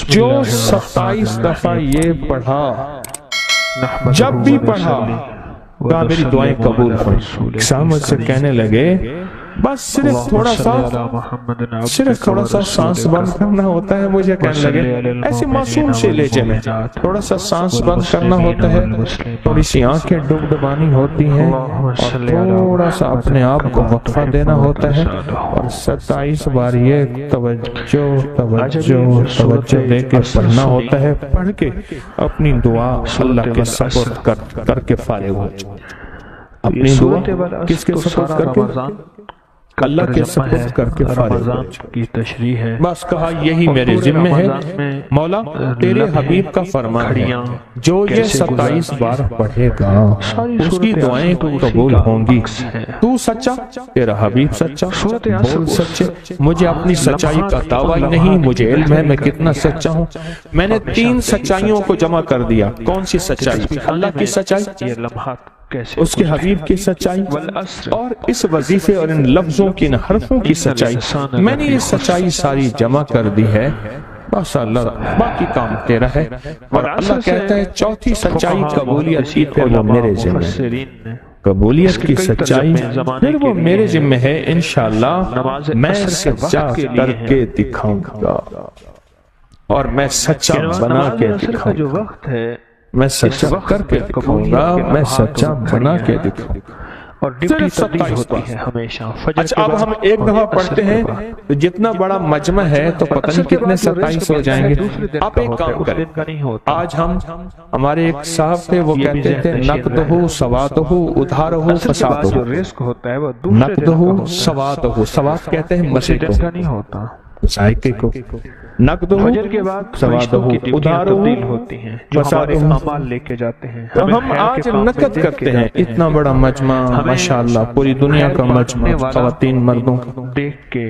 جو 27 دفعہ یہ پڑھا، جب بھی پڑھا کہا میری دعائیں قبول ہوئیں۔ سامد سے کہنے لگے بس صرف تھوڑا سا سانس بند کرنا ہوتا ہے، مجھے کہنے لگے ایسے معصوم سے لہجے میں تھوڑا سا سانس بند کرنا ہوتا ہے، تھوڑی سی آنکھیں ڈبڈبانی ہوتی ہیں اور تھوڑا سا اپنے آپ کو وقفہ دینا ہوتا ہے، اور 27 بار یہ توجہ دے کے پڑھنا ہوتا ہے۔ پڑھ کے اپنی دعا اللہ کے سپرد کر کے فارغ ہو جائے۔ اپنی دعا کس کے سپرد کر کے؟ اللہ کے سپرد کر کے فارغ ہو جائے۔ بس کہا یہی میرے ذمہ ہے مولا، تیرے حبیب کا فرمان ہے جو یہ 27 بار پڑھے گا اس کی دعائیں قبول ہوں گی۔ تو سچا، تیرا حبیب سچا، بول سچے۔ مجھے اپنی سچائی کا دعویٰ نہیں، مجھے علم ہے میں کتنا سچا ہوں۔ میں نے 3 سچائیوں کو جمع کر دیا۔ کون سی سچائی؟ اللہ کی سچائی، اس کے حبیب کی سچائی، اور اس وظیفے اور ان لفظوں کی، ان حرفوں کی سچائی۔ میں نے یہ سچائی ساری جمع کر دی ہے، بس اللہ باقی کام تیرا ہے۔ اور اللہ کہتا ہے چوتھی سچائی قبولیت کی، پھر وہ میرے ذمہ ہے۔ قبولیت کی سچائی پھر وہ میرے ذمہ ہے، انشاءاللہ میں سچا کر کے دکھاؤں گا، اور میں سچا بنا کے دکھاؤں گا، میں سچا کر کے دکھاؤں گا، میں سچا بنا کے دکھاؤں گا۔ اور ڈپٹی تبدیل ہوتی ہے ہمیشہ۔ اچھا اب ہم ایک دفعہ پڑھتے ہیں تو جتنا بڑا مجمع ہے تو پتہ نہیں کتنے 27 ہو جائیں گے۔ آپ ایک کام کریں، آج ہمارے ایک صاحب تھے، وہ کہتے تھے نقدہو سوادہو ادھارہو فسادہو۔ نقدہو سوادہو، سواد کہتے ہیں مسجد کو، ذائقے کو، نقدہو سوادہو ادھارہو فسادہو۔ لے کے جاتے ہیں ہم آج نقد کرتے ہیں، اتنا بڑا مجمع ماشاءاللہ، پوری دنیا کا مجمع، خواتین مردوں کا، دیکھ کے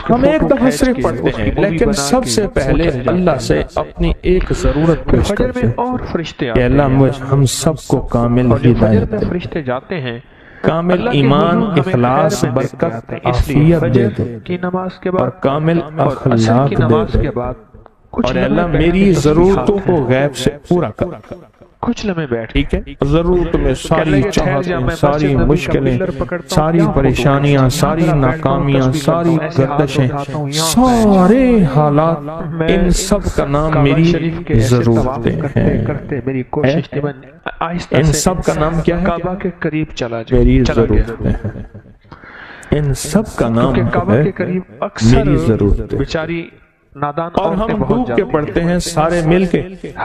ہم ایک دفعہ صرف پڑھتے ہیں، لیکن سب سے پہلے اللہ سے اپنی ایک ضرورت پیش کرتے ہیں کہ اللہ ہم سب کو کامل ہدایت دے، فرشتے جاتے ہیں، کامل ایمان، اخلاص، برکت، عافیت دے دے، اور کامل اخلاق دے دے، اور اللہ میری ضرورتوں کو غیب سے پورا کر۔ کچھ لمحے بیٹھ، ٹھیک ہے، ضرورت میں ساری چاہتیں، ساری مشکلیں، ساری پریشانیاں، ساری ناکامیاں، ساری گردشیں، سارے حالات، ان سب کا نام میری ضرورتیں ہیں۔ ان سب کا نام کیا ہے؟ کعبہ کے قریب چلا جائے، میری ضرورتیں ہیں۔ ان سب کا نام ہے میری ضرورتیں۔ بیچاری اور ہم ڈوب کے پڑھتے ہیں سارے مل کے،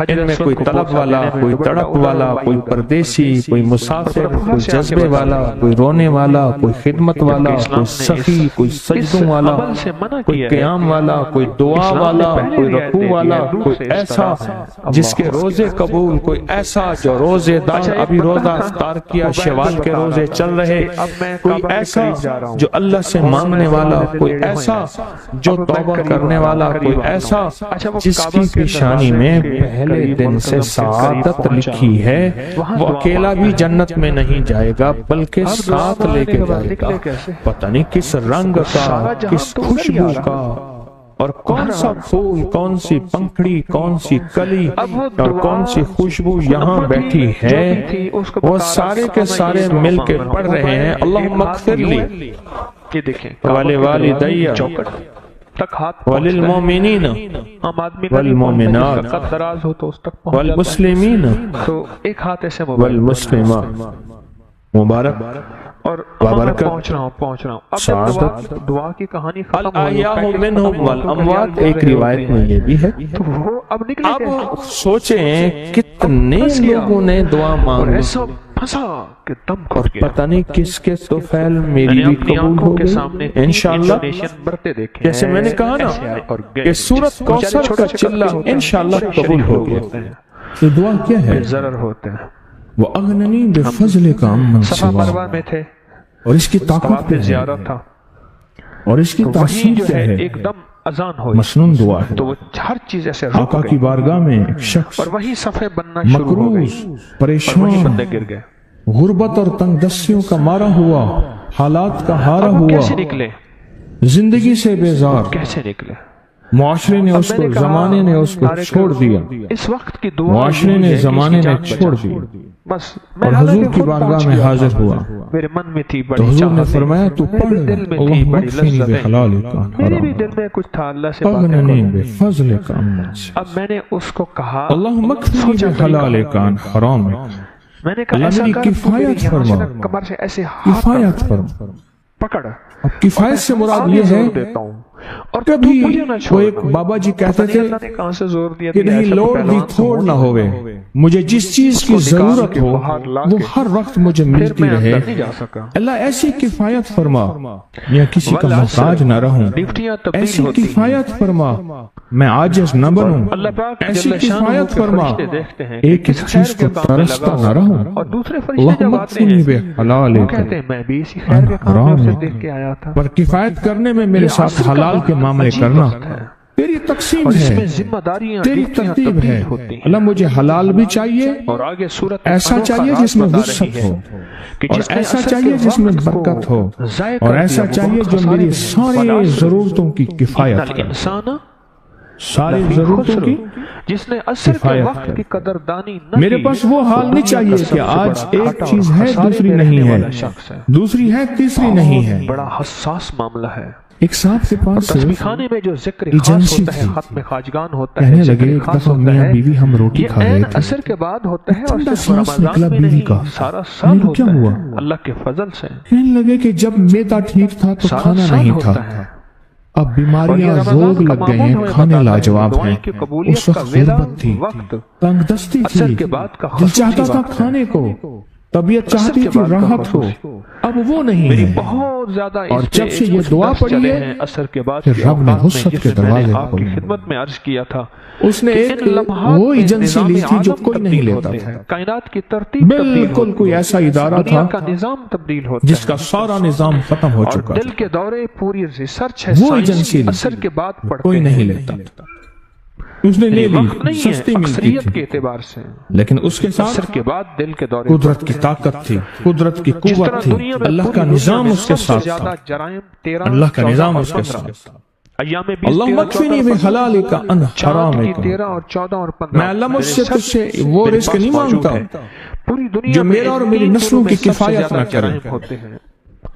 ان میں کوئی طلب والا، کوئی تڑپ والا، کوئی پردیسی، کوئی مسافر، کوئی جذبے والا، کوئی رونے والا، کوئی خدمت والا، کوئی سخی، کوئی سجدوں والا، کوئی قیام والا، کوئی دعا والا، کوئی رکوع والا، کوئی ایسا جس کے روزے قبول، کوئی ایسا جو روزے دار ابھی روزہ افطار کیا، شوال کے روزے چل رہے، کوئی ایسا جو اللہ سے مانگنے والا، کوئی ایسا جو توبہ کرنے والا، کوئی ایسا جس کی پیشانی میں پہلے دن سے سعادت لکھی ہے، وہ اکیلا بھی جنت میں نہیں جائے گا بلکہ ساتھ لے کے جائے گا، پتہ نہیں کس رنگ کا، کس خوشبو کا، اور کون سا پھول، کون سی پنکھڑی، کون سی کلی اور کون سی خوشبو یہاں بیٹھی ہے، وہ سارے کے سارے مل کے پڑھ رہے ہیں اللہم اغفر لی وَلِوَالِدَيَّ وَلِلْمُؤْمِنِينَ وَالْمُؤْمِنَاتِ وَالْمُسْلِمِينَ وَالْمُسْلِمَاتِ۔ مبارک اور پہنچ رہا ہوں سعادت دعا کی کہانی ختم ہو الاحیاء منہم والاموات، ایک روایت میں یہ بھی ہے۔ اب سوچیں کتنے لوگوں نے دعا مانگی اور پتہ نہیں کس کے توفیل میری بھی قبول ہو گئی انشاءاللہ۔ جیسے میں نے کہا نا کہ سورۃ کوثر کا چلہ انشاءاللہ قبول ہو گیا۔ تو دعا کیا ہے؟ ضرر ہوتے ہیں۔ وَأَغْنَنِي بِفَضْلِكَ عَمَّنْ صفا سِوَاكَ، مروہ میں تھے اور اس کی طاقت پہ زیارت تھا، اور اس کی تاثیر پہ ہے، ایک دم اذان ہوئی، مسنون دعا ہے۔ تو وہ ہر چیز ایسے رک آقا کی گئی، بارگاہ میں ایک شخص اور وہی صفحے بننا شروع ہو گئی، مقروض، اور وہی پریشان، بندے گر گئے۔ غربت اور تنگ دستیوں کا مارا ہوا، حالات کا ہارا اب وہ ہوا، کیسے نکلے؟ زندگی سے بیزار، کیسے نکلے؟ معاشرے نے اس کو، زمانے نے اس کو چھوڑ دیا، اس وقت کی دعا معاشرے نے، زمانے نے چھوڑ دیا بس اور حضور کی بارگاہ میں حاضر ہوا میرے من میں تھی تو بڑی حضور نے چاہت، فرمایا تو پڑھ دل میں تھی اللہم بڑی اکفنی لذتیں، بحلالک عن میرے بھی حرامک دل میں کچھ تھا اللہ سے باتیں اغننی کروں۔ بفضلک عن نفسی اب میں نے اس کو کہا، اللہم اکفنی سوچا بحلالک عن حرامک، میں نے کہا اللہ ایسا میری کر تو کفایت میری یہاں فرما، سے نا کمر سے ایسے ہاتھ کفایت فرما۔ پکڑ، اب کفایت سے مراد یہ ہے، زور دیتا ہوں اور کبھی تو مجھے نہ وہ چھوڑ۔ ایک بابا جی کہتے تھے اللہ نے کہاں سے زور دیا کہ نہیں لوڑ بھی تھوڑ نہ ہوئے، مجھے جس چیز کی ضرورت ہو وہ ہر وقت مجھے ملتی رہے، نہیں جا سکا۔ اللہ ایسی کفایت فرما یا کسی کا محتاج نہ رہوں، ڈیوٹیاں تبدیل ایسی ہوتی ہیں، کفایت فرما میں عاجز نہ بنوں، اللہ پاک ایسی جل شانہ کفایت کے فرما فرشتے دیکھتے ہیں ایک ایک چیز کو ترستا نہ رہوں، اور دوسرے فرشتے اللہم جب آتے اکفنی ہیں وہ بحلالک کہتے ہیں میں بھی اسی خیر کے کام میں اسے دیکھ کے آیا تھا۔ پر کفایت کرنے میں میرے ساتھ حلال کے معاملے کرنا تیری تقسیم اور اس ہے، میں ذمہ داریاں تیری ڈیوٹیاں ترتیب تبدیل ہے، ہوتی ہیں۔ اللہ مجھے حلال بھی چاہیے اور آگے صورت ایسا چاہیے جس میں وسعت ہو، اور ایسا چاہیے جس میں برکت ہو، اور ایسا چاہیے جو میری ساری ضرورتوں کی کفایت کرے، انسان ساری ضرورتوں کی جس نے عصر کے کفایت وقت کرے۔ کی قدردانی نہ میرے کی، پاس وہ حال نہیں چاہیے کہ آج ایک چیز ہے دوسری نہیں ہے، دوسری ہے تیسری نہیں ہے۔ بڑا حساس معاملہ ہے۔ ایک صاحب کے پاس تسبیح خانے میں جو ذکر خاص ایجنسی ہوتا ہے، تھی، ختم خواجگان ہوتا ہے، کہنے لگے ذکر ایک خاص دفعہ ہوتا میاں ہے، بیوی ہم روٹی یہ کھا رہے عین تھے، عصر کے بعد ہوتا ہے اور ٹھنڈا صرف سانس نکلا رمضان میں بیوی نہیں، کا، سارا میں سال نے کہا، ہوتا کیا ہے ہوا؟ اللہ کے فضل سے، کہنے لگے کہ جب میدا ٹھیک تھا تو سارا کھانا سال نہیں ہوتا تھا، ہے۔ اب اور یہ بیماریاں رمضان زوگ کا لگ گئے معمول ہیں، ہمیں کھانے بتاتا ہے لاجواب دعائیں ہیں، کی قبولیت اس وقت کا ویلا غربت تھی، وقت، تنگ دستی عصر تھی، کے بعد کا دل خصوصی چاہتا تھا وقت ہے۔ کھانے کو، طبیعت عصر چاہتی کے تھی بعد کا راحت ہو، خصوصی۔ اب وہ نہیں میری ہے، بہت زیادہ اور اس جب پہ سے یہ کچھ دعا درس پڑھی چلے ہے ہیں عصر کے بعد کہ کے رب نے اوقات وسعت میں، کے جس میں میں نے دروازے آپ کی کھولے۔ خدمت میں عرض کیا تھا اس نے کہ ایک ان لمحات وہ میں ایجنسی لی تھی جو نظام کوئی نہیں تبدیل لیتا ہوتے تھا، ہیں، کائنات کی ترتیب تبدیل بالکل ہوتی کوئی ہے، ایسا ادارہ دنیا تھا کا نظام تبدیل ہوتا جس ہے، کا سارا نظام ختم ہو اور چکا دل تھا، کے دورے پوری ریسرچ ہے، وہ سائنس ایجنسی لی عصر کے بعد پڑھتے کوئی نہیں ہیں۔ لیتا تھا، اس نے لے لی، وقت نہیں ہے سستی ملتی اکثریت کے تھی، اعتبار سے، لیکن اس کے ساتھ عصر کے بعد دل کے دورے قدرت کی طاقت تھی، قدرت کی جس قوت طرح تھی، دنیا میں اللہ پوری کا دنیا نظام میں اس کے سب سے ساتھ زیادہ تھا، جرائم 13 اللہ کا 14 نظام اور اس کے 15 ساتھ تھا۔ ایام 20 اللہم 13 اکفنی 14 بحلالک عن چاند کی حرامک، 13 اور 14 اور 15 میں اللہ مجھ سے تجھ سے وہ میرے رزق پاس نہیں موجود مانگتا ہے۔ پوری دنیا جو میں میرا اور ان میری تین نسلوں دنوں کی میں سب سے کفایت زیادہ نہ کرے، جرائم ہوتے ہیں،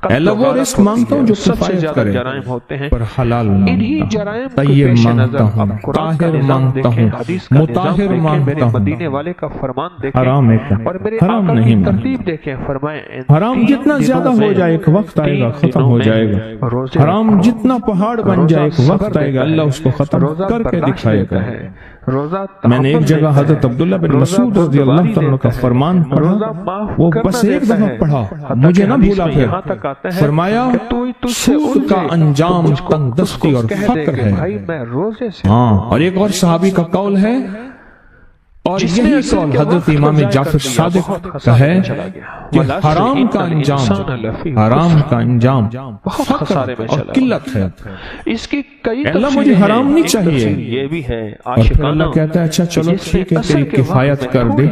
اے اللہ وہ رزق مانگتا ہوں جو سب سے کفایت زیادہ کرے، جرائم ہوتے ہیں، پر حلال انہی مانگتا جرائم ہوں، کو طیب پیش مانگتا نظر ہوں، اب قرآن کا طاہر نظام مانگتا دیکھیں، ہوں، حدیث کا نظام مطہر دیکھیں، میرے مانگتا ہوں، مدینے والے کا فرمان دیکھیں، حرام ہے کیا؟ اور میرے حرام آقا کی نہیں مانگتا۔ ترتیب دیکھیں، فرمائے حرام جتنا زیادہ ہو جائے ایک وقت آئے گا ختم ہو جائے گا، حرام جتنا پہاڑ بن جائے ایک وقت آئے گا اللہ اس کو ختم کر کے دکھائے گا۔ میں نے ایک جگہ حضرت عبداللہ بن مسعود رضی اللہ عنہ کا فرمان پڑھا، وہ بس ایک دفعہ پڑھا، مجھے نہ بھولا، پھر فرمایا سود کا انجام تنگ دستی اور فقر ہے۔ ہاں، اور ایک اور صحابی کا قول ہے، اور یہی قول حضرت امام جعفر صادق کا ہے کہ حرام کا انجام فقر اور قلت ہے۔ اس کی کئی اللہ مجھے حرام نہیں چاہیے، یہ بھی ہے اور پھر اللہ کہتا ہے اچھا چلو ٹھیک ہے تیری کفایت کر دے،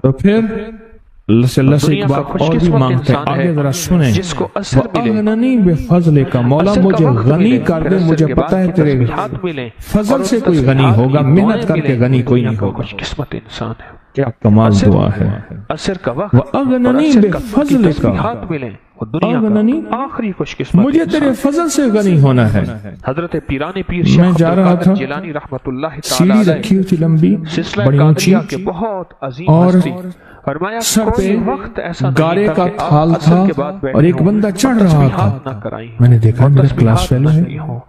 تو پھر اللہ سے ایک بات اور بھی مانگتے ہیں، آگے ذرا سنیں، جس کو اثر ملے، وَأَغْنَنِي بِفَضْلِكَ، مولا مجھے غنی کر دے، مجھے پتا ہے تیرے فضل سے کوئی غنی ہوگا، محنت کر کے غنی کوئی نہیں ہوگا۔ خوش قسمت انسان ہے، کیا کمال دعا ہے۔ اثر کا وقت وَأَغْنَنِي بِفَضْلِكَ، ہاتھ ملے، وہ دنیا اغننی، کا آخری خوش قسمت مجھے تیرے فضل سے غنی ہونا ہے۔ حضرت پیرانی پیر میں شیخ جا رہا تھا، جیلانی رحمت اللہ تعالی سیڑھی علیہ، رکھی ہوئی تھی لمبی سلسلہ بڑی اونچی، قادریہ کے بہت عظیم اور ہستی، فرمایا سر کوئی پہ وقت ایسا نہیں گارے تھا کا کہ آپ تھال عصر تھا کے بعد بیٹھے اور ایک ہوں بندہ چڑھ اور رہا تسبیحات تھا، نہ کرائیں ہوں، میں نے دیکھا اور میرا تسبیحات کلاس فیلو نہ ہے، کی ہوں،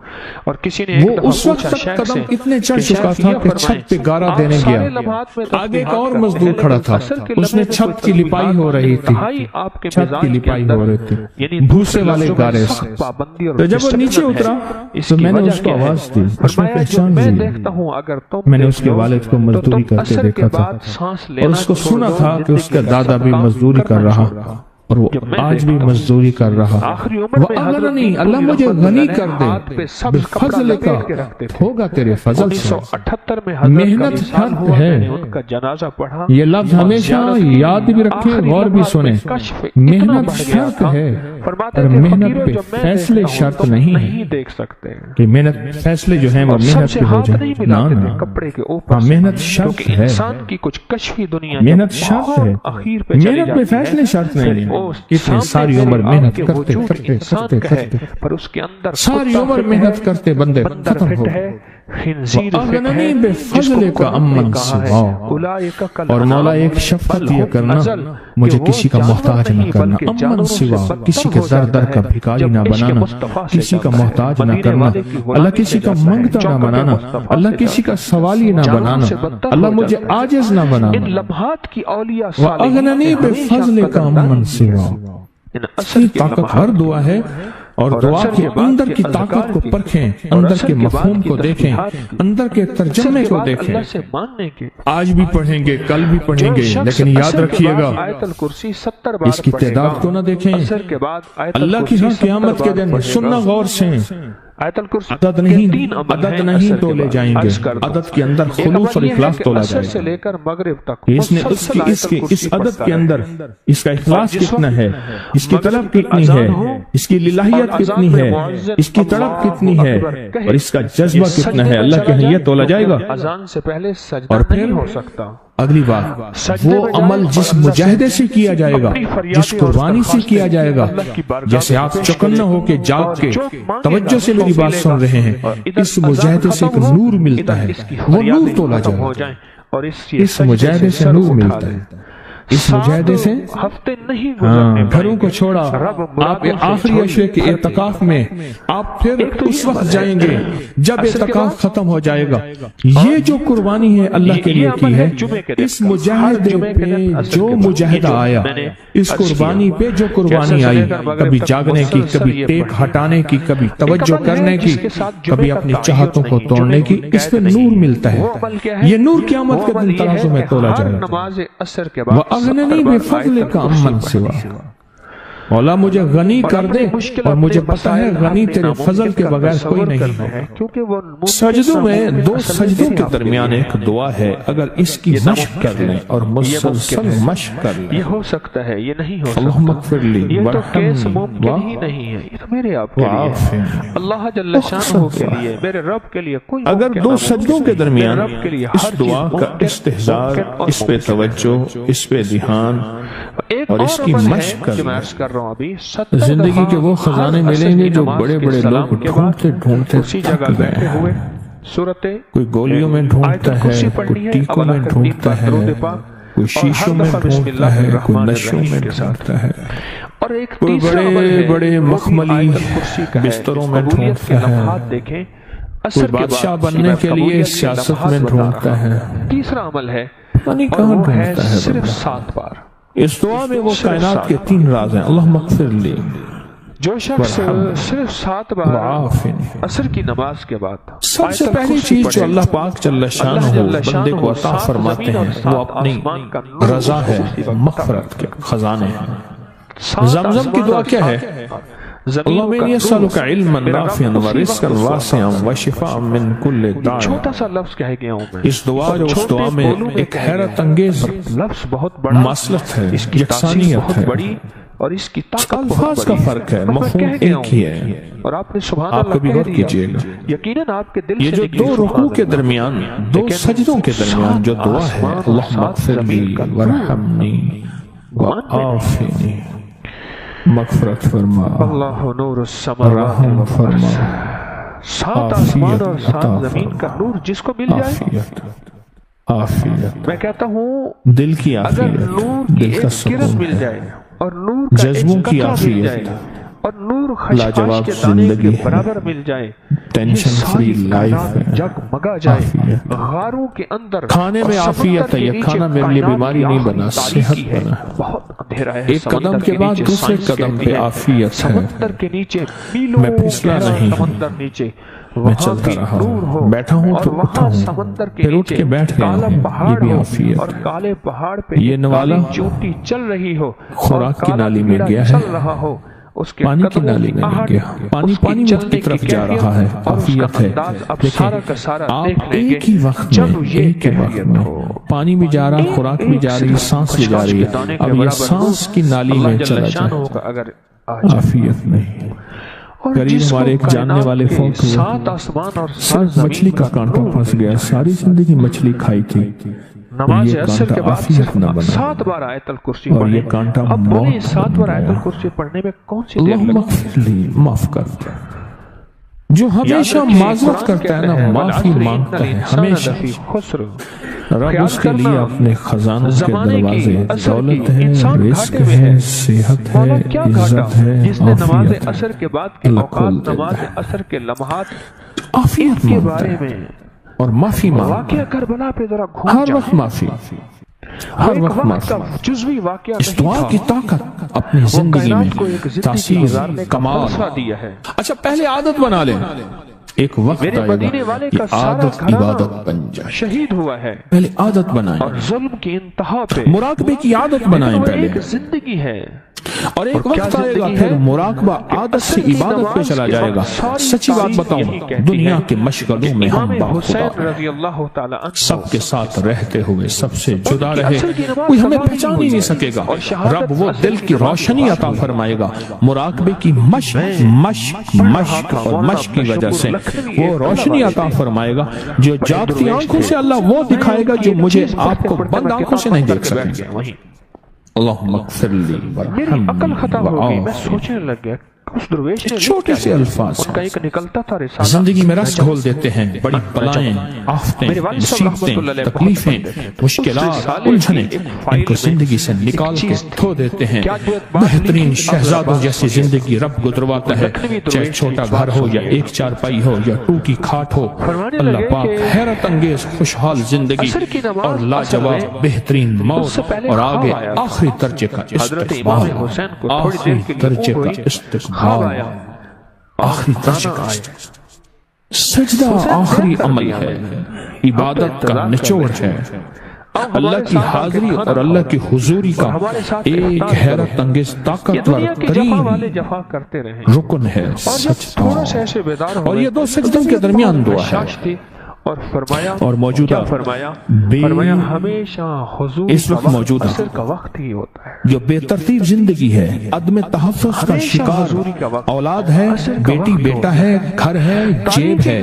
اور کسی نے ایک وہ دفعہ اس وقت پوچھا تک شیخ قدم سے اتنے چڑھ کہ چکا شیخ تھا یہ کہ فرمائیں، چھت پہ گارا آپ دینے سارے گیا، لمحات میں آگے ایک تسبیحات اور کرتے مزدور ہیں، کھڑا لیکن تھا، عصر کے اس نے لمحے چھت کی لپائی ہو رہی تھی، انتہائی آپ کے چھت کی مزاج کے لپائی اندر، ہو رہی تھی، یعنی بھوسے والے گارے سے۔ سخت پابندی اور تو جب وہ نیچے ڈسپلن ہے، اترا اس تو کی میں نے وجہ اس کو کیا ہے؟ آواز دی، اس نے فرمایا جو پہچان میں لی، دیکھتا ہوں اگر تم میں نے اس کے والد کو مزدوری کرتے دیکھا تھا، اور اس کو سنا تھا کہ اس کا دادا بھی مزدوری کر رہا، اور وہ آج بھی مزدوری کر رہا. وَأَغْنَنِي اللہ مجھے غنی کر دے بِفَضْلِ کا ہوگا تیرے فضل سے. 1978 میں محنت حق ہے. ان کا جنازہ پڑھا. یہ لفظ ہمیشہ یاد بھی رکھیں غور بھی سنیں. محنت شرط ہے اور محنت پہ فیصلے شرط نہیں دیکھ سکتے کہ محنت فیصلے جو ہیں وہ محنت پہ ہو جائیں. نہ کپڑے کے اوپر محنت شرط ہے. انسان کی کچھ کشفی دنیا محنت شرط ہے. اخیر پہ محنت پہ فیصلے شرط نہیں. اتنی ساری عمر محنت کرتے کرتے کرتے کرتے پر اس کے اندر ساری عمر محنت کرتے بندے ختم ہو گئے. وَأَغْنَنِي بِفَضْلِ کا امن سوا. اور مولا ایک شفقت یہ کرنا مجھے کسی کا محتاج نہ کرنا. امن سوا کسی کے در در کا بھکاری نہ بنانا, کسی کا محتاج نہ کرنا. اللہ کسی کا منگتا نہ بنانا, اللہ کسی کا سوالی نہ بنانا, اللہ مجھے عاجز نہ بنانا. لمحات کی اولیاء وَأَغْنَنِي بِفَضْلِ کا امن سوا. یہ طاقتور دعا ہے اور دعا کے اندر کی طاقت کو پرکھیں, اندر کے مفہوم کو دیکھیں, اندر کے ترجمے کو دیکھیں. آج بھی پڑھیں گے, کل بھی پڑھیں گے, لیکن یاد رکھیے گا اس کی تعداد کو نہ دیکھیں. اللہ کی قیامت کے دن سننا غور سے, عدد نہیں تولے جائیں گے, عدد کے اندر خلوص اور اخلاص تولا جائے سے لے کر مغرب تک اس عدد کے اندر اس کا اخلاص کتنا ہے, اس کی طلب کتنی ہے, اس کی للہیت کتنی ہے, اس کی طلب کتنی ہے, اور اس کا جذبہ کتنا ہے, اللہ کے ہاں یہ تولا جائے گا. اذان سے پہلے سجدہ نہیں ہو سکتا. اگلی بات وہ عمل جس مجاہدے سے کیا جائے گا, جس قربانی سے کیا جائے گا, جیسے آپ چوکنا ہو کے جاگ کے توجہ سے میری بات سن رہے ہیں, اس مجاہدے سے ایک نور ملتا ہے, وہ نور تولا جائے. اس مجاہدے سے نور ملتا ہے. اس مجاہدے سے ہفتے نہیں گھروں کو چھوڑا, آپ آخری عشرے کے اعتکاف میں آپ پھر اس وقت جائیں گے جب اعتکاف ختم ہو جائے گا. یہ جو قربانی ہے اللہ کے لیے کی ہے, اس مجاہدے پہ جو مجاہدہ آیا, اس قربانی پہ جو قربانی آئی, کبھی جاگنے کی, کبھی ٹیک ہٹانے کی, کبھی توجہ کرنے کی, کبھی اپنی چاہتوں کو توڑنے کی, اس پہ نور ملتا ہے. یہ نور قیامت کے دن ترازو میں تولا جائے گا. نماز عصر کے بعد وَأَغْنَنِي بِفَضْلِ کا امن سوا. مولا مجھے غنی کر دے, اور مجھے پتا ہے غنی تیرے فضل کے بغیر کوئی نہیں ہے. کیونکہ وہ سجدوں میں دو سجدوں کے درمیان ایک دعا ہے, اگر اس کی مشق کر لیں اور مسلسل مشق کر لیں, یہ ہو سکتا ہے, یہ نہیں ہو اللہم اغفر لی یہ تو کیس ممکن ہی نہیں ہے. یہ تو میرے آپ کے لیے, اللہ جل شانہ کے لیے, میرے رب کے لیے کوئی اگر دو سجدوں کے درمیان اس دعا کا استحضار, اس پہ توجہ, اس پہ دھیان اور اس کی مشق کر زندگی کے وہ خزانے ملیں گے جو بڑے بڑے لوگ ڈھونڈتے ڈھونڈتے تھک گئے ہیں. کوئی گولیوں میں ڈھونڈتا ہے, کوئی ٹیکوں میں ڈھونڈتا ہے, کوئی شیشوں میں ڈھونڈتا ہے, کوئی نشوں میں ڈھونڈتا ہے, کوئی بڑے بڑے مخملی بستروں میں ڈھونڈتا ہے, کوئی بادشاہ بننے کے لیے سیاست میں ڈھونڈتا ہے. تیسرا عمل ہے پانی کہاں ڈھونڈتا ہے. صرف 7 بار اس دعا میں وہ کائنات کے 3 راز ہیں. اللہم اغفر لی, جو شخص صرف 7 بار عصر کی نماز کے بعد سب سے پہلی چیز جو اللہ پاک جل شانہ بندے کو عطا فرماتے ہیں وہ اپنی رضا ہے, مغفرت کے خزانے ہیں. زمزم کی دعا کیا ہے؟ اللہم انی اسألک علما نافعا ورزقا واسعا وشفاء من کل داء. چھوٹا سا لفظ کہہ گیا ہوں میں. اس دعا جو اس دعا میں ایک حیرت انگیز لفظ بہت بڑا, مصلحت ہے, یکسانیت ہے, بڑی, اور اس کی طاقت الفاظ کا فرق ہے, مفہوم ایک ہی ہے. اور آپ نے سبحان آپ کبھی غور کیجئے گا, یقیناً آپ کے دل یہ جو 2 رکوع کے درمیان, 2 سجدوں کے درمیان جو دعا ہے, اللہم اغفر لی ورحمنی وعافنی, مغفرت فرما, اللہ نور السماوات رحم فرما, 7 آسمان اور 7 زمین کا نور جس کو مل جائے, عافیت, میں کہتا ہوں دل کی اگر عافیت, نور کی دل کا ایک کرن سکون مل جائے اور نور کا جذبوں ایک کی قطرہ مل جائے عافیت, اور نور خشخاش لاجواب کے دانے کے زندگی ہے, برابر مل جائے, ٹینشن فری لائف ہے, جگمگا جائے, عافیت, غاروں کے اندر کھانے میں عافیت ہے. یہ کھانا میرے لیے بیماری نہیں بنا, صحت بنا. بہت اندھیرا ہے, ایک قدم کے بعد دوسرے قدم پہ عافیت ہے, سمندر کے نیچے میلوں میں پھسلا نہیں ہوں, سمندر نیچے میں چلتا رہا ہوں، بیٹھا ہوں تو اٹھا ہوں، پھر اٹھ کے بیٹھ گیا ہوں، یہ بھی عافیت اور کالے پہاڑ پہ یہ نوالا چوٹی چل رہی ہو، خوراک کی نالی میں گیا ہے، چل رہا ہو، اس کے پانی کی نالی میں نہیں گیا، پانی کی طرف جا رہا ہے، عافیت ہے۔ دیکھیں آپ ایک ہی وقت میں پانی بھی جا رہا، خوراک بھی جا رہی، سانس بھی جا رہی ہے، اب یہ سانس کی نالی میں چلا جائے، عافیت نہیں۔ قریب ہمارے ایک جاننے والے فوت ہوئے، صرف مچھلی کا کانٹا پھنس گیا، ساری زندگی مچھلی کھائی تھی، نماز عصر کے بعد صرف 7 بار آیت الکرسی اور یہ کانٹا اب بولیں 7 بار آیت الکرسی پڑھنے میں کون سی دیر اللہم اغفر لی، معاف کرتا ہے، جو ہمیشہ معذرت کرتا ہے نا، معافی مانگتا ہے ہمیشہ، رب اس کے لیے اپنے خزانوں کے دروازے، دولت ہے، رزق ہے، صحت ہے، عزت ہے، جس نے نماز عافیت ہے، عصر کے بعد کے اوقات، نماز عصر کے لمحات عافیت کے مانگتا بارے ہے میں اور معافی مانگتا واقعہ کربلا پہ ذرا ہے، گھوم ہر وقت معافی، ہر وقت معافی۔ جزوی واقعہ اس دعا کی طاقت اپنی زندگی میں تاثیر، کمال۔ دیا ہے۔ اچھا پہلے عادت بنا لیں، ایک وقت میرے آئے مدینے والے گا کا کہ سارا عادت گھرانہ عبادت بن جائے، شہید ہوا ہے پہلے عادت بنائیں، اور ظلم کی انتہا پہ، مراقبے کی عادت بنائیں وہ پہلے، ایک زندگی ہے اور ایک وقت آئے گا پھر مراقبہ عادت سے عبادت پہ چلا جائے گا۔ سچی بات بتاؤں، دنیا کے مشغلوں میں ہم امام باخدا حسین رضی اللہ تعالی عنہ سب کے ساتھ رہتے ہوئے سب سے جدا رہے، کوئی ہمیں پہچان ہی نہیں سکے گا، رب وہ دل کی روشنی عطا فرمائے گا، مراقبے کی مشق اور مشق کی وجہ سے وہ روشنی عطا فرمائے گا، جو جاگتی آنکھوں سے اللہ وہ دکھائے گا جو مجھے آپ کو بند آنکھوں سے نہیں دیکھ سکے۔ اللہم اغفر لی میری عقل خطا ہوگی، میں سوچنے لگ گیا اس درویش نے چھوٹے سے الفاظ ان کا ایک نکلتا تھا رسالہ، زندگی میں رس گھول دیتے ہیں، بڑی بلائیں، آفتیں، مصیبتیں، تکلیفیں، مشکلات، الجھنیں، ان کو زندگی سے نکال کے دھو دیتے ہیں۔ بہترین شہزادوں جیسی زندگی رب گزرواتا ہے، چاہے چھوٹا گھر ہو یا ایک چارپائی ہو یا ٹوکی کھاٹ ہو، اللہ پاک حیرت انگیز خوشحال زندگی اور لاجواب بہترین موت اور آگے آخری درجے کا استقبال، آخری درجے کا استقبال، آخری درجے کا سجدہ آخری عمل ہے، عبادت کا نچوڑ ہے، اللہ کی حاضری اور اللہ کی حضوری کا ایک حیرت انگیز طاقتور ترین رکن ہے سجدہ، اور یہ 2 سجدوں کے درمیان دعا ہے، اور فرمایا اور موجودہ فرمایا ہمیشہ حضور اس وقت موجودہ عصر کا وقت ہی ہوتا ہے، جو بے ترتیب زندگی ہے، عدم تحفظ کا شکار، اولاد ہے، بیٹی بیٹا ہے، گھر ہے، جیب ہے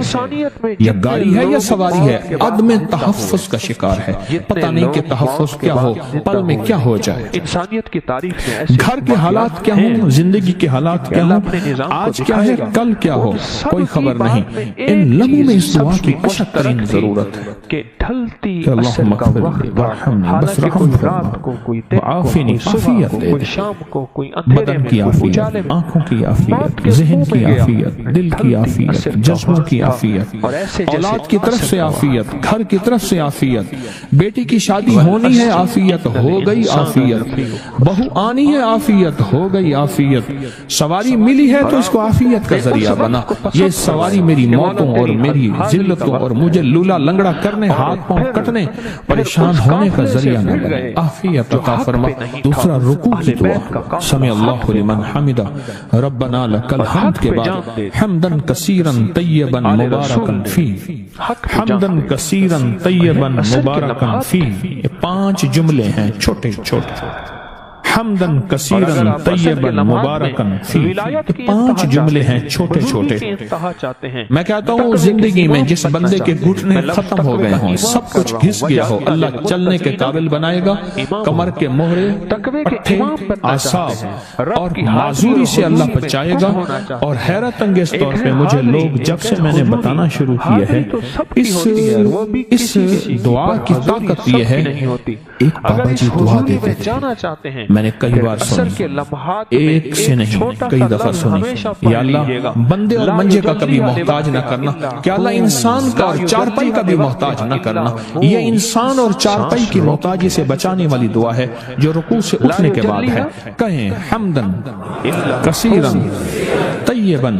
یا گاڑی ہے یا سواری ہے، عدم تحفظ کا شکار ہے، پتہ نہیں کہ تحفظ کیا ہو، پل میں کیا ہو جائے، انسانیت کی تاریخ میں گھر کے حالات کیا ہوں، زندگی کے حالات کیا ہوں، آج کیا ہے کل کیا ہو، کوئی خبر نہیں۔ ان لمحوں میں اس دعا کی اشد ترین ضرورت ہے کہ ڈھلتی اللہم اغفر لی وارحمنی، بس رحم فرما، وعافنی، عافیت دے دے، شام کو کوئی اندھیرے بدن میں، کی عافیت، آنکھوں کی عافیت، ذہن کی عافیت، دل کی عافیت، جذبوں کی عافیت، اولاد کی طرف سے عافیت، گھر کی طرف سے عافیت، بیٹی کی شادی ہونی ہے عافیت، ہو گئی عافیت، بہو آنی ہے عافیت، ہو گئی عافیت، سواری ملی ہے تو اس کو عافیت کا ذریعہ بنا، یہ سواری میری موتوں اور میری ذلتوں اور مجھے لولا لنگڑا کرنے، ہاتھ پاؤں کٹنے، پریشان ہونے کا ذریعہ نہ بنے، عافیت عطا فرما۔ دوسرا رکوع کی دعا، سمع اللہ لمن حمدہ، ربنا لک الحمد کے بعد حمدن کثیرن طیبن مبارکن فی، حمدن کثیرن طیبن مبارکن فی، یہ 5 جملے ہیں چھوٹے چھوٹے، حمدن کثیرن طیبن مبارکن فی، 5 جملے ہیں چھوٹے چھوٹے۔ میں کہتا ہوں زندگی میں جس بندے کے گھٹنے ختم ہو گئے ہوں، سب کچھ گھس گیا ہو، اللہ چلنے کے قابل بنائے گا، کمر کے مہرے، پٹھے، اعصاب اور معذوری سے اللہ بچائے گا۔ اور حیرت انگیز طور پہ مجھے لوگ جب سے میں نے بتانا شروع کیا ہے، اس دعا کی طاقت یہ ہے، ایک بابا جی دعا دیتے تھے، میں نے کئی بار سنی، ایک سے نہیں کئی دفعہ سنی، یا اللہ بندے اور منجے کا کبھی محتاج نہ کرنا، کیا اللہ انسان کا اور چارپائی کا بھی محتاج نہ کرنا۔ یہ انسان اور چارپائی کی محتاجی سے بچانے والی دعا ہے جو رکوع سے اٹھنے کے بعد ہے۔ کہیں حمدن کثیرن طیبن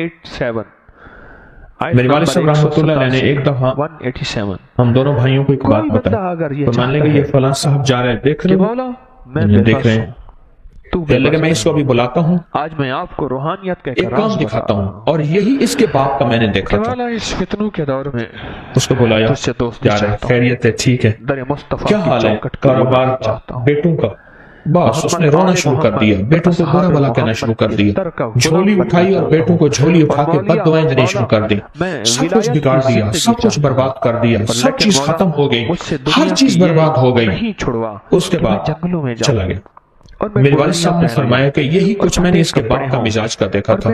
187 میرے والد صاحب رحمۃ اللہ علیہ نے ایک دفعہ 187 ہم دونوں بھائیوں کو ایک بات کوئی بندہ بتائی، اگر یہ تو مان لیں چاہتا کہ یہ ہے فلاں صاحب جا رہے ہیں، دیکھ کہ رہے مولا میں ہیں، بے دیکھ بس رہے ہوں، ہیں، تو کہنے لگے بے میں بس اس کو ابھی بلاتا ہوں، آج میں آپ کو روحانیت کا ایک کام راز دکھاتا بتاتا ہوں، اور یہی اس کے باپ کا میں نے دیکھا کہ تھا۔ مولا اس فتنوں کے دور میں اس کو بلایا، تجھ سے دوستی جا رہے چاہتا ہوں، خیریت ہے، ٹھیک ہے، در مصطفیٰ کیا کی حال ہے، چوکٹ قبول کاروبار کرنا کا، چاہتا ہوں۔ بیٹوں کا، بس اس نے رونا شروع کر دیا، بیٹوں کو برا بھلا کہنا شروع کر دیا، جھولی اٹھائی اور بیٹوں کو جھولی اٹھا کے بد دعائیں دینے شروع کر دی، سب کچھ بگاڑ دیا، سب کچھ برباد کر دیا، سب چیز ختم ہو گئی، ہر چیز برباد ہو گئی۔ نہیں چھڑوا اس کے بعد جنگلوں میں چلا گیا۔ میرے والد صاحب نے فرمایا کہ یہی کچھ میں نے اس کے باپ کا مزاج کا دیکھا تھا،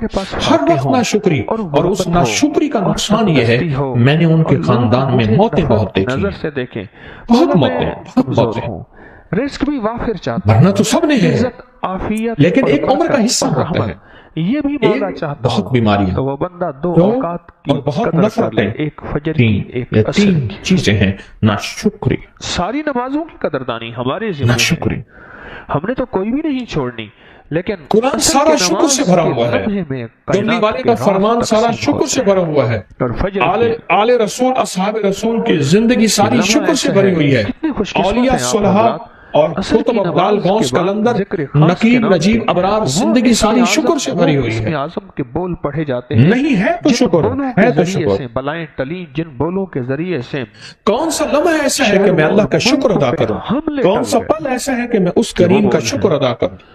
ہر وقت ناشکری، اور اس ناشکری کا نقصان یہ ہے میں نے ان کے خاندان میں موتیں بہت دیکھی، نظر سے دیکھیں، بہت موتیں، بہت موتیں، رزق بھی وافر چاہتا ورنہ تو سب نے ہے، عزت، عافیت، لیکن اور ایک عمر کا برکت حصہ اور ہوتا ہے، رحمت یہ بھی مانگا ایک چاہتا بہت ہوں، بیماریاں، تو وہ بندہ دو دو اوقات کی اور بہت قدر کر نفرتیں، لے، ایک فجر کی، تین ایک یا عصر تین کی۔ چیزیں ہیں، ناشکری، ساری نمازوں کی قدردانی ہمارے ذمہ ہے، ناشکری۔ ہم نے تو کوئی بھی نہیں چھوڑنی، لیکن قرآن اصل سارا کے شکر نماز سے بھرا کے ہوا ہے، لمحے میں کملی کائنات والے کے کا راز فرمان سارا تقسیم شکر ہوتے سے بھرا ہوا ہے، اور فجر آل رسول، اصحاب رسول کی زندگی ساری لمحہ شکر سے ایسا بھری ہوئی ہے، کتنے خوش قسمت اولیاء ہیں آپ صلحاء حضرات، اور عصر کی کتب ابدال نماز غوث کے بعد قلندر، ذکر خاص کے نقیب نام نجیب سے ابرار، وہ زندگی اسم ساری اعظم، شکر سے وہ بھری ہوئی اسم ہے۔ اعظم کے بول پڑھے جاتے ہیں، نہیں ہے تو جن شکر بولوں ہے، کے تو ذریعے شکر۔ سے بلائیں ٹلی، جن بولوں کے ذریعے سے کون سا لمحہ ایسا ہے کہ میں اللہ کا شکر ادا کروں، حملے کون ٹل سا گئے۔ پل ایسا ہے کہ میں اس کہ وہ کریم کا بول شکر ادا کروں۔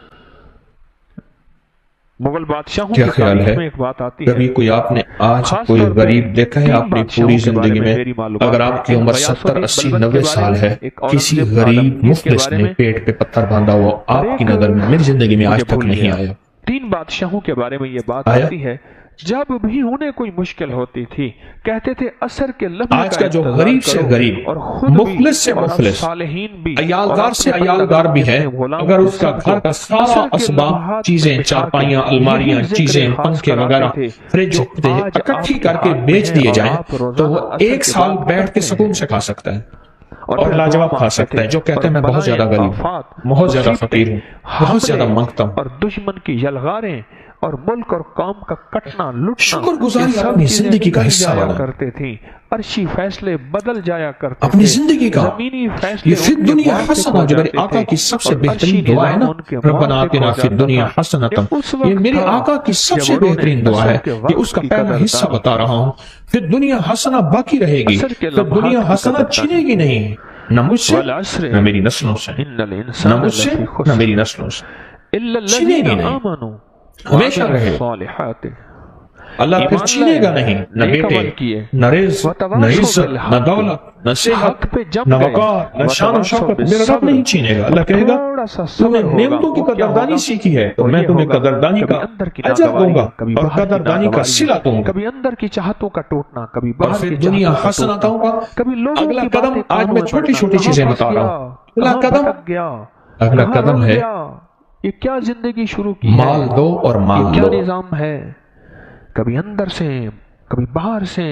مغل بادشاہوں کیا کی خیال تاریخ ہے، میں ایک بات آتی کبھی ہے، کوئی آپ نے آج خاص کوئی طور پہ غریب دیکھا ہے تین اپنی بادشاہوں پوری کے بارے زندگی میں میں، میری معلومات اگر آپ کی عمر غیاث 70 الدین 80 بلبل 90 کے سال بارے ہے، میں، ایک کسی اورنگزیب غریب عالمگیر کے مفلس بارے نے میں، پیٹ پہ پتھر باندھا ہوا اور آپ کی ایک نظر میں میری زندگی میں آج مجھے تک بھول نہیں گیا۔ آیا۔ تین بادشاہوں کے بارے میں یہ بات آیا؟ آتی ہے، جب بھی انہیں کوئی مشکل ہوتی تھی کہتے تھے عصر کے لمحے آج کا جو انتظار غریب سے کرو، غریب، اور خود مفلس سے بھی اور مفلس، صالحین بھی، عیالدار سے اور اپنے عیالدار بھی ہے، اپنے غلام اگر کے اس کا سب گھر کو کا سارا عصر کے اسباب، لمحات چیزیں، پہ بٹھا کے چارپائیاں، الماریاں، یہی ذکر چیزیں، خاص پنکھے کراتے وغیرہ، تھے فریج جو آج اکٹھی آپ کر کے ہاتھ بیچ میں دیے ہے، جائیں اور آپ تو روزانہ وہ عصر ایک کے سال بعد بیٹھ کے کرتے سکون ہیں۔ سے کھا سکتا ہے، اور اور پھر لاجواب دعا کھا مانگتے سکتا ہے۔ تھے، جو کہتے ہیں اور میں بہت زیادہ بلائیں، غریب ہوں، آفات، بہت زیادہ مصیبتیں، فقیر ہوں، بہت زیادہ حملے مانگتا ہوں۔ اور دشمن کی یلغاریں اور ملک اور قوم کا کٹنا لٹنا، شکر گزاری یہ سب اپنی چیزیں زندگی کا ٹل حصہ جایا بنائیں، کرتے تھیں، عرشی فیصلے بدل جایا کرتے اپنی تھے، زندگی کا زمینی فیصلے یہ فی ان کے الدنیا موافق حسنہ، ہو جو میرے جاتے آقا تھے، کی سب سے اور بہترین عرشی دعا ہے نا، نظام ان کے ربنا موافق آتنا ہو فی جاتا الدنیا تھا۔ حسنۃ، یہ اس یہ وقت میرے تھا آقا کی سب جب سے انہوں نے بہترین دعا عصر ہے کے کہ وقت اس کا کی پہلا قدر حصہ دانی، بتا رہا ہوں، پھر دنیا حسنہ باقی رہے گی، عصر کے پھر دنیا لمحات کی حسنہ قدر چھینے دانی۔ گی نہیں، نہ مجھ سے والعصر نہ میری نسلوں سے، ان نہ الانسان مجھ سے لفی نہ خسر میری نسلوں سے، الا چھینے الذین گی نہیں، آمنوا ہمیشہ وعملوا رہے۔ الصالحات، اللہ پھر ایمان چھینے گا لائے، نہیں، نہ نیک بیٹے، عمل کیے، نہ رزق، نہ وتواصوا عزت، بالحق، نہ دولت، نہ صحت، حق پہ جم نہ گئے، وقار، نہ شان و وتواصوا شوکت، میرا رب بالصبر، نہیں چھینے گا۔ اللہ کہے گا تھوڑا سا تو نے صبر ہوگا، نعمتوں کی وہ کیا قدردانی ہوگا؟ سیکھی ہے تو وہ میں یہ تمہیں ہوگا، قدردانی کبھی کا اندر کی اجر دوں ناگواری، گا کبھی اور باہر کی قدردانی کا ناگواری، صلہ دوں گا، کبھی اندر کی چاہتوں کا ٹوٹنا، کبھی اور باہر پھر کی دنیا چاہتوں کا حسنہ ٹوٹنا، دوں گا۔ کبھی لوگوں اگلا کی قدم، باتیں آج کانوں میں میں چھوٹی پڑنا، چھوٹی کہاں چیزیں پھنس بتا رہا گیا، ہوں۔ اگلا کہاں قدم، بھٹک گیا، اگلا کہاں قدم رل ہے گیا، یہ کیا زندگی شروع کی ہے، مال دو اور یہ مان کیا لو۔ نظام ہے، کبھی اندر سے کبھی باہر سے